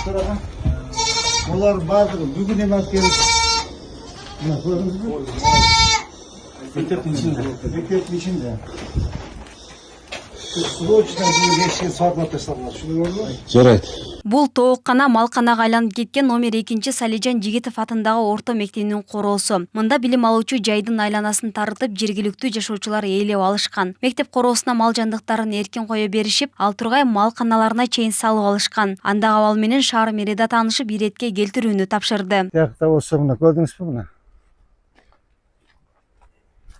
сұраған. Олар бардығы бүгін емап келіп. Мына көрдіңіз бе? Мектептің ішінде. Мектептің ішінде. Срочно бұл ешке сатылап тасталған. Шunu көрді ме? Жарайды. Бул тооккана малканага айланып кеткен номер 2 Салижан Жигитов атындагы орто мектебинин короосу. Мында билим алуучу жайдын айланасын тарытып, жергиликтүү жашоочулар ээлеп алышкан. Мектеп короосуна мал жандыктарын эркин кое беришип, ал тургай малканаларына чейин салып алышкан. Анда абал менен шаар мэрида таанышып, иретке келтирүүнү тапшырды. Тияқта осы мына көрдіңіз бе мына?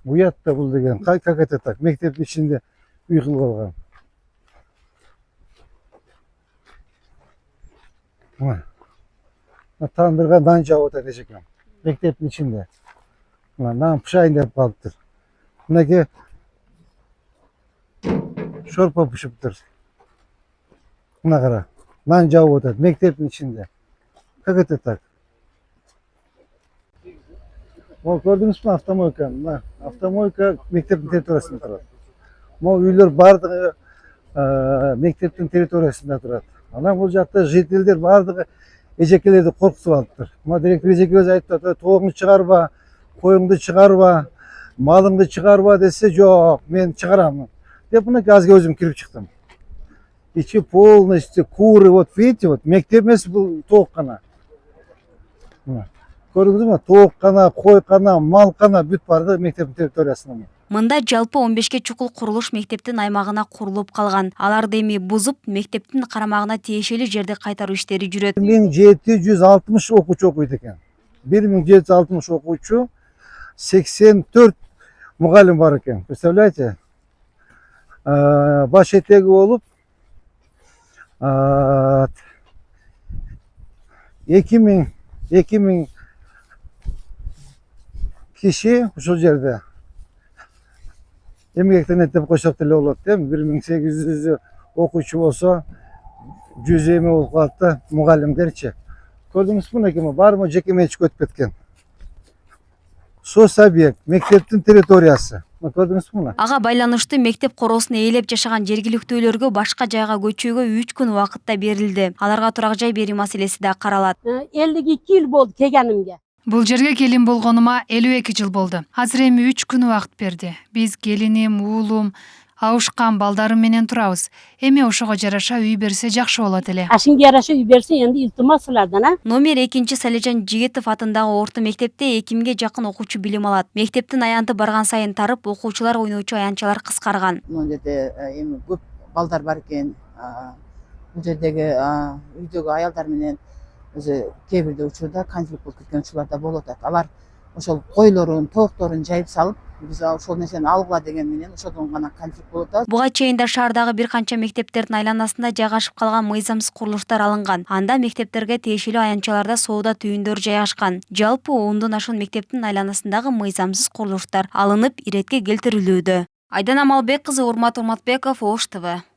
Уят та бұл деген. Как это так? Мектептің ішінде үй қылып алған. Тандырға нан жауып отыр дешекем. Мектептің ішінде. Нан пышайын деп қалып тұр. Мынаке шорпа пышып тұр. Мына қара. Нан жауып отыр. Мектептің ішінде. Как это так? Ол көрдіңіз бе автомойка? Мына автомойка мектептің территориясында тұрады. Мол үйлер бардығы мектептің территориясында тұрады. Ана бұл жақта жителдер бардығы ежекелерді қорқытып алыптыр. Мына директор ежеке өзі айтты, тоғыңды шығарба, қойыңды шығарба, малыңды шығарба десе, жоқ, мен шығарамын. Деп мына газға өзім кіріп шықтым. Içi полностью куры, вот видите, вот мектеп емес бұл тоқ қана. Көрдіңіз ме? Тоқ қана, қой қана, мал қана бүт барды мектептің территориясында. Мында жалпы 15 чукул курулуш мектептин аймагына курулуп калган. Аларды эми бузуп, мектептин карамагына тиешелүү жерде кайтаруу иштери жүрөт. 1760 окуучу окуйт экен. 1760 окуучу, 84 мугалим бар экен. Представляете? Баш этеги болуп 2000 киши ушул жерде эмгектен этеп койсок деле болот, эми 1800 окуучу болсо 100 эме болуп калат да мугалимдерчи. Көрдүңүз мынакей барымы жеке менчик өтүп кеткен. Сос объект, мектептин территориясы. Көрдүңүз муну? Ага байланыштуу мектеп короосуна ээлеп жашаган жергиликтүүлөргө башка жайга көчүүгө 3 күн убакытта берилди. Аларга турак жай берүү маселеси да каралат. 52 жыл болду келгенимге. Бул жерге келин болгонума 52 жыл болду. Азыр эми 3 күн убакыт берди. Биз келиним, уулум, ауышкан балдарым менен турабыз. Эми ошого жараша үй берсе жакшы болот эле. Ашинге жараша үй берсе энди илтимас силерден, Номер 2 Салижан Жигитов атындагы орто мектепте 2000ге жакын окуучу билим алат. Мектептин аянты барган сайын тарып, окуучулар ойноочу аянчалар кыскарган. Бул жерде эми көп балдар бар экен. Бул жердеги үйдөгү аялдар менен өзү кээ бирде учурда конфликт болуп кеткен учурлар да болуп атат. Алар ошол койлорун, тоокторун жайып салып, биз ошол нерсени алгыла деген менен ошодон гана конфликт болуп атат. Буга чейин да шаардагы бир канча мектептердин айланасында жайгашып калган мыйзамсыз курулуштар алынган. Анда мектептерге тиешелүү аянтчаларда соода түйүндөр жайгашкан. Жалпы 10дон ашуун мектептин айланасындагы мыйзамсыз курулуштар алынып, иретке келтирилүүдө. Айдана Малбек кызы, Урмат Урматбеков, Ош ТВ.